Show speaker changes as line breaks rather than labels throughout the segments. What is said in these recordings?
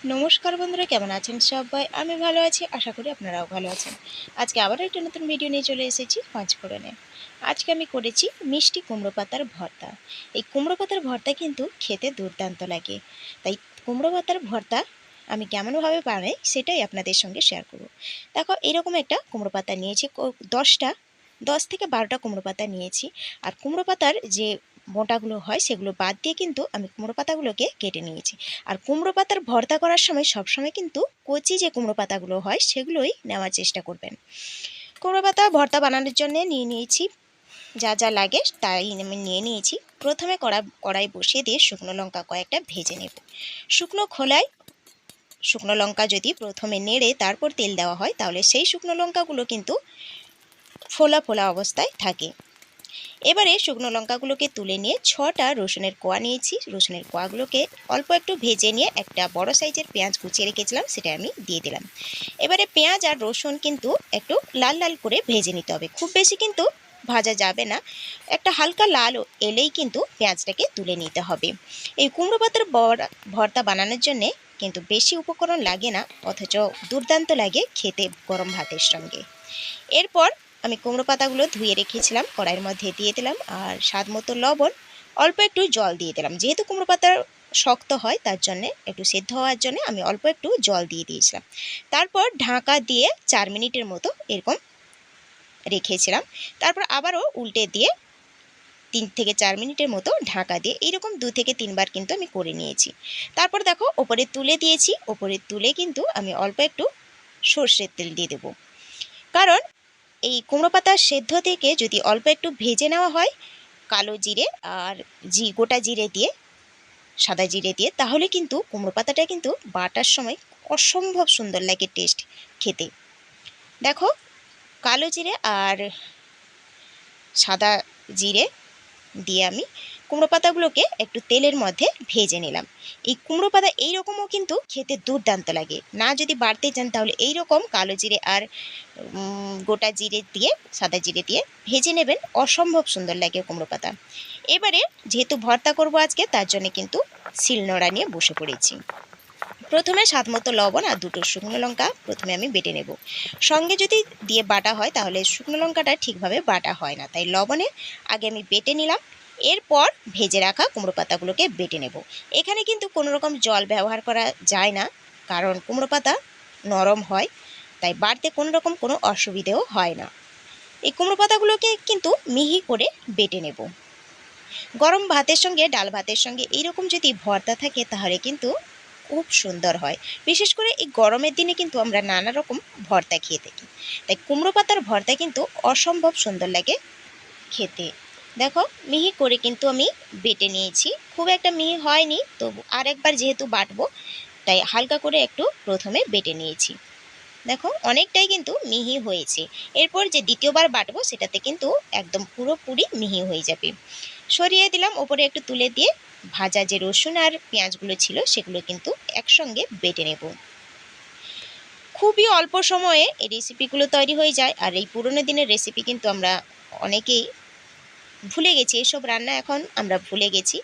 নমস্কার বন্ধুরা, কেমন আছেন সবাই? আমি ভালো আছি, আশা করি আপনারাও ভালো আছেন। আজকে আবার একটা নতুন ভিডিও নিয়ে চলে এসেছি পাঁচফোড়নে। আজকে আমি করেছি মিষ্টি কুমড়ো পাতার ভর্তা। এই কুমড়ো পাতার ভর্তা কিন্তু খেতে দুর্দান্ত লাগে। তাই কুমড়ো পাতার ভর্তা আমি কেমনভাবে বানাই সেটাই আপনাদের সঙ্গে শেয়ার করব। দেখো, এরকম একটা কুমড়ো পাতা নিয়েছি, 10 থেকে 12টা কুমড়ো পাতা নিয়েছি। আর কুমড়ো পাতার যে মোটাগুলো হয় সেগুলো বাদ দিয়ে কিন্তু আমি কুমড়ো পাতাগুলোকে কেটে নিয়েছি। আর কুমড়ো পাতার ভর্তা করার সময় সবসময় কিন্তু কচি যে কুমড়ো পাতাগুলো হয় সেগুলোই নেওয়ার চেষ্টা করবেন। কুমড়ো পাতা ভর্তা বানানোর জন্য নিয়ে নিয়েছি যা যা লাগে তাই আমি নিয়ে নিয়েছি। প্রথমে কড়াই বসিয়ে দিয়ে শুকনো লঙ্কা কয়েকটা ভেজে নেব। শুকনো খোলায় শুকনো লঙ্কা যদি প্রথমে নেড়ে তারপর তেল দেওয়া হয় তাহলে সেই শুকনো লঙ্কাগুলো কিন্তু ফোলা ফোলা অবস্থায় থাকে। এবারে শুকনো লঙ্কাগুলোকে তুলে নিয়ে 6টা রসুনের কোয়া নিয়েছি। রসুনের কোয়াগুলোকে অল্প একটু ভেজে নিয়ে একটা বড় সাইজের পেঁয়াজ কুচিয়ে রেখেছিলাম, সেটা আমি দিয়ে দিলাম। এবারে পেঁয়াজ আর রসুন কিন্তু একটু লাল লাল করে ভেজে নিতে হবে, খুব বেশি কিন্তু ভাজা যাবে না। একটা হালকা লাল এলেই কিন্তু পেঁয়াজটাকে তুলে নিতে হবে। এই কুমড়ো পাতার ভর্তা বানানোর জন্যে কিন্তু বেশি উপকরণ লাগে না, অথচ দুর্দান্ত লাগে খেতে গরম ভাতের সঙ্গে। এরপর আমি কুমড়ো পাতাগুলো ধুয়ে রেখেছিলাম, কড়াইয়ের মধ্যে দিয়ে দিলাম আর স্বাদ মতো লবণ, অল্প একটু জল দিয়ে দিলাম। যেহেতু কুমড়ো পাতা শক্ত হয় তার জন্যে একটু সেদ্ধ হওয়ার জন্য আমি অল্প একটু জল দিয়ে দিয়েছিলাম। তারপর ঢাকা দিয়ে 4 মিনিটের মতো এরকম রেখেছিলাম। তারপর আবারও উল্টে দিয়ে 3 থেকে 4 মিনিটের মতো ঢাকা দিয়ে এইরকম 2 থেকে 3 বার কিন্তু আমি করে নিয়েছি। তারপর দেখো, ওপরে তুলে দিয়েছি। ওপরে তুলে কিন্তু আমি অল্প একটু সর্ষের তেল দিয়ে দেবো, কারণ এই কুমড়ো পাতা সেদ্ধ থেকে যদি অল্প একটু ভেজে নেওয়া হয় কালো জিরে আর গোটা জিরে দিয়ে, সাদা জিরে দিয়ে, তাহলে কিন্তু কুমড়ো পাতাটা কিন্তু বাটার সময় অসম্ভব সুন্দর লাগে টেস্ট খেতে। দেখো, কালো জিরে আর সাদা জিরে দিয়ে আমি কুমড়ো পাতাগুলোকে একটু তেলের মধ্যে ভেজে নিলাম। এই কুমড়ো পাতা এইরকমও কিন্তু খেতে দুর্দান্ত লাগে। না যদি বাড়তে চান তাহলে এইরকম কালো জিরে আর গোটা জিরে দিয়ে, সাদা জিরে দিয়ে ভেজে নেবেন, অসম্ভব সুন্দর লাগে কুমড়ো পাতা। এবারে যেহেতু ভর্তা করব আজকে, তার জন্য কিন্তু শিলনোড়া নিয়ে বসে পড়েছি। প্রথমে স্বাদ মতো লবণ আর 2টো শুকনো লঙ্কা প্রথমে আমি বেটে নেব। সঙ্গে যদি দিয়ে বাটা হয় তাহলে শুকনো লঙ্কাটা ঠিকভাবে বাটা হয় না, তাই লবণে আগে আমি বেটে নিলাম। এরপর ভেজে রাখা কুমড়ো পাতাগুলোকে বেটে নেব। এখানে কিন্তু কোনো রকম জল ব্যবহার করা যায় না, কারণ কুমড়ো পাতা নরম হয়, তাই বাড়তে কোনো রকম কোনো অসুবিধেও হয় না। এই কুমড়ো পাতাগুলোকে কিন্তু মিহি করে বেটে নেব। গরম ভাতের সঙ্গে, ডাল ভাতের সঙ্গে এইরকম যদি ভর্তা থাকে তাহলে কিন্তু খুব সুন্দর হয়। বিশেষ করে এই গরমের দিনে কিন্তু আমরা নানা রকম ভর্তা খেয়ে থাকি, তাই কুমড়ো পাতার ভর্তা কিন্তু অসম্ভব সুন্দর লাগে খেতে। দেখো, মিহি করে কিন্তু আমি বেটে নিয়েছি, খুব একটা মিহি হয়নি, তবু আরেকবার যেহেতু বাটবো তাই হালকা করে একটু প্রথমে বেটে নিয়েছি। দেখো, অনেকটাই কিন্তু মিহি হয়েছে। এরপর যে দ্বিতীয়বার বাটবো সেটাতে কিন্তু একদম পুরোপুরি মিহি হয়ে যাবে। সরিয়ে দিলাম, ওপরে একটু তুলে দিয়ে ভাজা যে রসুন আর পেঁয়াজগুলো ছিল সেগুলো কিন্তু একসঙ্গে বেটে নেব। খুবই অল্প সময়ে এই রেসিপিগুলো তৈরি হয়ে যায়। আর এই পুরোনো দিনের রেসিপি কিন্তু আমরা অনেকেই ভুলে গেছি, এসব রান্না এখন আমরা ভুলে গেছি।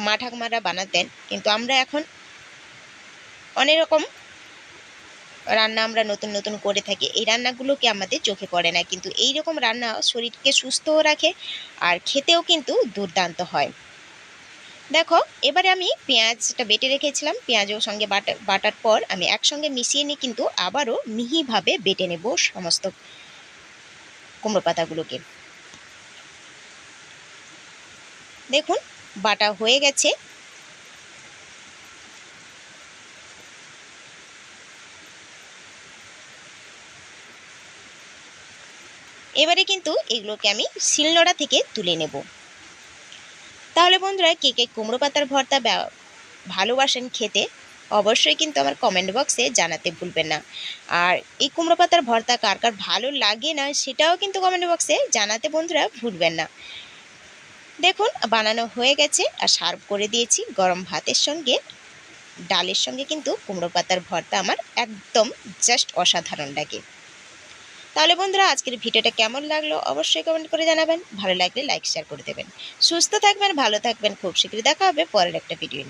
মা ঠাকুমারা বানাতেন, কিন্তু আমরা এখন অনেক রকম রান্না আমরা নতুন নতুন করে থাকি। এই রান্নাগুলোকে আমাদের চোখে পড়ে না, কিন্তু এই রকম রান্না শরীরকে সুস্থও রাখে আর খেতেও কিন্তু দুর্দান্ত হয়। দেখো, এবারে আমি পেঁয়াজটা বেটে রেখেছিলাম, পেঁয়াজের সঙ্গে বাটার পর আমি একসঙ্গে মিশিয়ে নিয়ে কিন্তু আবারও মিহিভাবে বেটে নেব সমস্ত কুমড়ো পাতাগুলোকে। দেখুন, বাটা হয়ে গেছে। এবারে কিন্তু এগুলোকে আমি শিলনোড়া থেকে তুলে নেব। তাহলে বন্ধুরা, কে কে কুমড়ো পাতার ভর্তা ভালোবাসেন খেতে, অবশ্যই কিন্তু আমার কমেন্ট বক্সে জানাতে ভুলবেন না। আর এই কুমড়ো পাতার ভর্তা কার কার ভালো লাগে না সেটাও কিন্তু কমেন্ট বক্সে জানাতে বন্ধুরা ভুলবেন না। দেখুন, বানানো হয়ে গেছে আর সার্ভ করে দিয়েছি গরম ভাতের সঙ্গে। ডালের সঙ্গে কিন্তু কুমড়ো পাতার ভর্তা আমার একদম জাস্ট অসাধারণ লাগে। তাহলে বন্ধুরা, আজকের ভিডিওটা কেমন লাগলো অবশ্যই কমেন্ট করে জানাবেন। ভালো লাগলে লাইক শেয়ার করে দেবেন। সুস্থ থাকবেন, ভালো থাকবেন। খুব শীঘ্রই দেখা হবে পরের একটা ভিডিও নিয়ে।